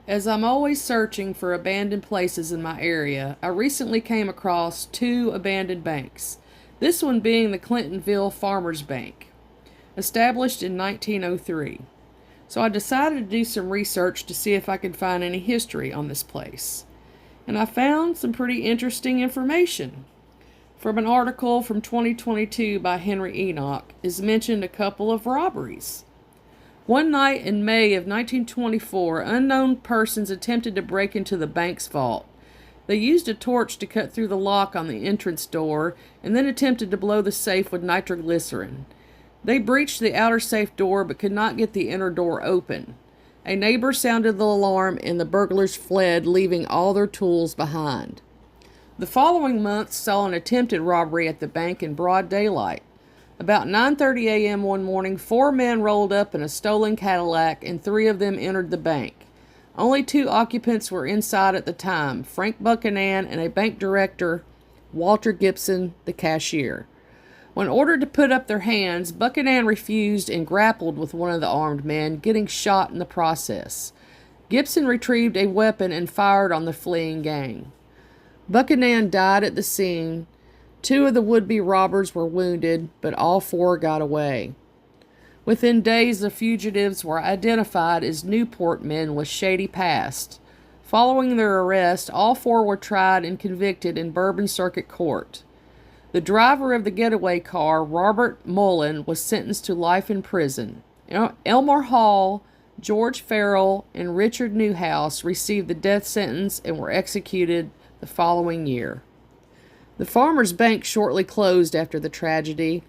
As I'm always searching for abandoned places in my area, I recently came across two abandoned banks, this one being the Clintonville Farmers Bank, established in 1903. So I decided to do some research to see if I could find any history on this place. And I found some pretty interesting information. From an article from 2022 by Henry Enoch is mentioned a couple of robberies. One night in May of 1924, unknown persons attempted to break into the bank's vault. They used a torch to cut through the lock on the entrance door and then attempted to blow the safe with nitroglycerin. They breached the outer safe door but could not get the inner door open. A neighbor sounded the alarm and the burglars fled, leaving all their tools behind. The following month saw an attempted robbery at the bank in broad daylight. About 9:30 a.m. one morning, 4 men rolled up in a stolen Cadillac and 3 of them entered the bank. Only 2 occupants were inside at the time, Frank Buchanan and a bank director, Walter Gibson, the cashier. When ordered to put up their hands, Buchanan refused and grappled with one of the armed men, getting shot in the process. Gibson retrieved a weapon and fired on the fleeing gang. Buchanan died at the scene. 2 of the would-be robbers were wounded, but all 4 got away. Within days, the fugitives were identified as Newport men with shady past. Following their arrest, all 4 were tried and convicted in Bourbon Circuit Court. The driver of the getaway car, Robert Mullen, was sentenced to life in prison. Elmer Hall, George Farrell, and Richard Newhouse received the death sentence and were executed the following year. The Farmers Bank shortly closed after the tragedy.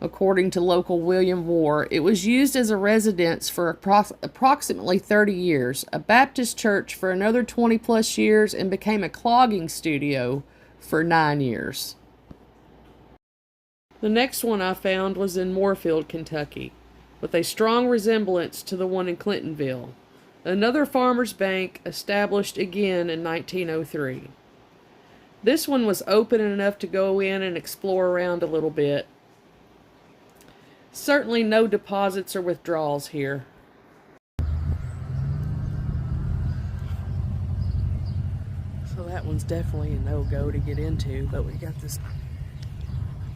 According to local William Moore, it was used as a residence for approximately 30 years, a Baptist church for another 20 plus years, and became a clogging studio for 9 years. The next one I found was in Moorefield, Kentucky, with a strong resemblance to the one in Clintonville. Another farmers' bank established again in 1903. This one was open enough to go in and explore around a little bit. Certainly no deposits or withdrawals here. So that one's definitely a no-go to get into, but we got this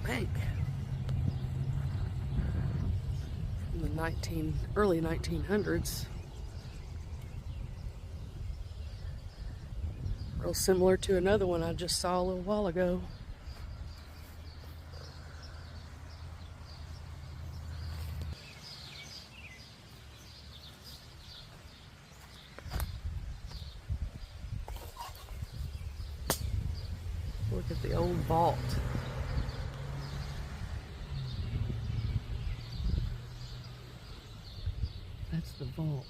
bank from the early 1900s. Real similar to another one I just saw a little while ago. Look at the old vault. That's the vault.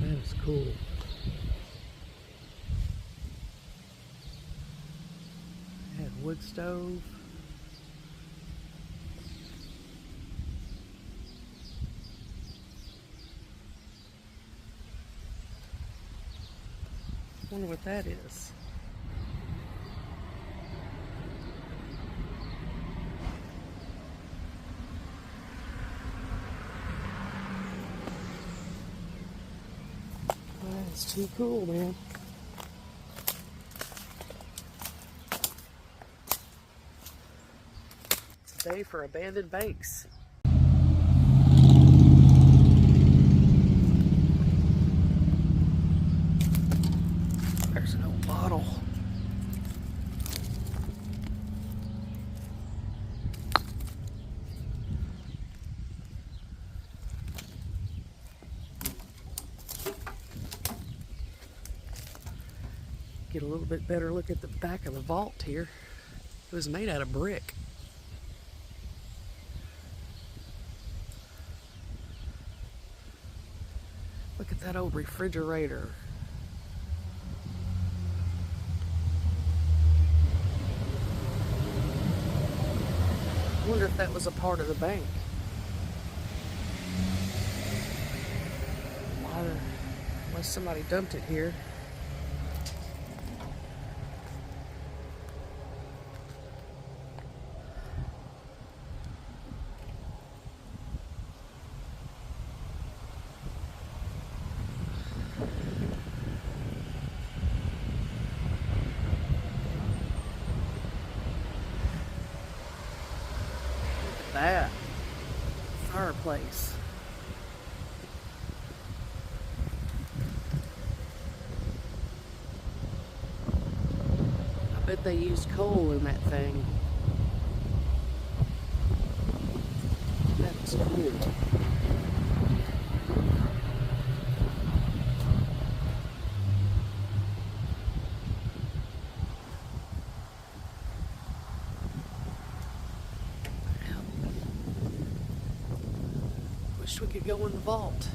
That is cool. It had wood stove. Wonder what that is. That's too cool, man. It's a day for abandoned banks. There's an old bottle. Get a little bit better look at the back of the vault here. It was made out of brick. Look at that old refrigerator. I wonder if that was a part of the bank. Unless somebody dumped it here. place. I bet they used coal in that thing. That's cool. Wish we could go in the vault.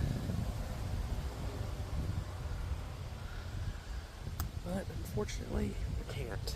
But unfortunately, we can't.